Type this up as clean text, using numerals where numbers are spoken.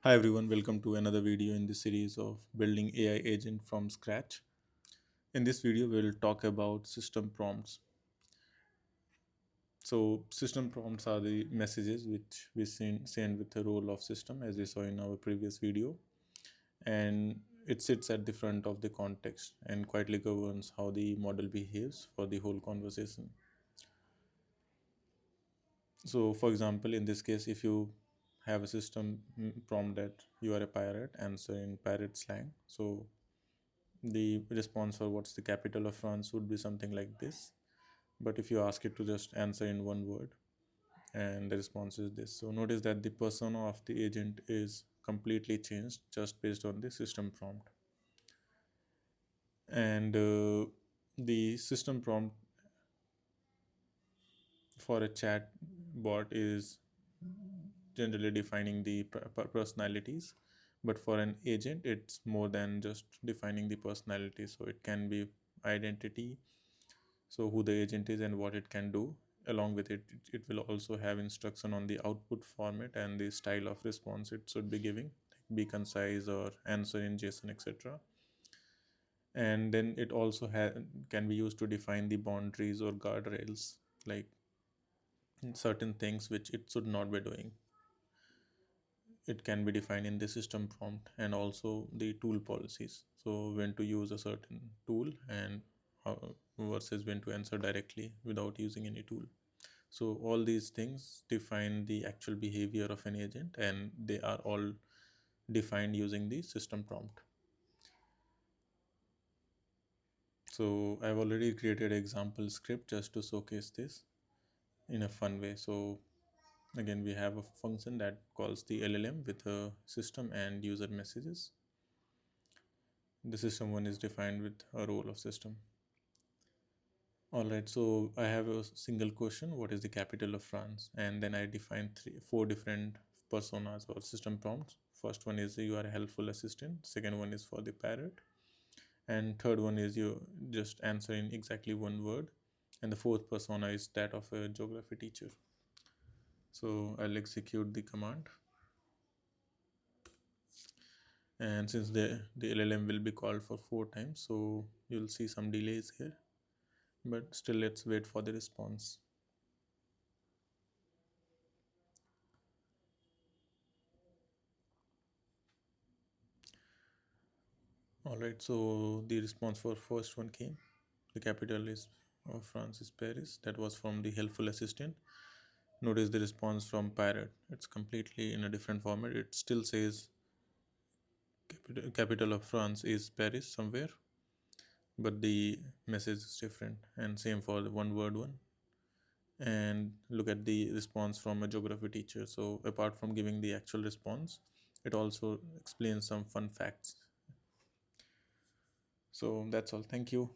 Hi everyone, welcome to another video in the series of building AI agent from scratch. In this video, we'll talk about system prompts. So, system prompts are the messages which we send with the role of system, as we saw in our previous video, and it sits at the front of the context and quietly governs how the model behaves for the whole conversation. So, for example, in this case, if you have a system prompt that you are a pirate, answer in pirate slang. So the response for what's the capital of France would be something like this. But if you ask it to just answer in one word, and the response is this. So notice that the persona of the agent is completely changed just based on the system prompt. And the system prompt for a chat bot is generally defining the personalities. But for an agent, it's more than just defining the personality. So it can be identity, so who the agent is and what it can do. Along with it, it will also have instruction on the output format and the style of response it should be giving, like be concise or answer in JSON, etc. And then it also can be used to define the boundaries or guardrails, like certain things which it should not be doing. It can be defined in the system prompt, and also the tool policies, so when to use a certain tool and versus when to answer directly without using any tool. So all these things define the actual behavior of an agent, and they are all defined using the system prompt. So I've already created example script just to showcase this in a fun way. So again, we have a function that calls the LLM with a system and user messages. The system one is defined with a role of system. All right, so I have a single question: what is the capital of France? And then I define four different personas or system prompts. First one is you are a helpful assistant. Second one is for the parrot, and third one is you just answer in exactly one word. And the fourth persona is that of a geography teacher. So I'll execute the command, and since the LLM will be called for 4 times, so you'll see some delays here. But still, let's wait for the response. All right, so the response for first one came. The capital is of France is Paris. That was from the helpful assistant. Notice the response from Parrot. It's completely in a different format. It still says capital of France is Paris somewhere, but the message is different. And same for the one word one. And look at the response from a geography teacher. So apart from giving the actual response, it also explains some fun facts. So that's all. Thank you.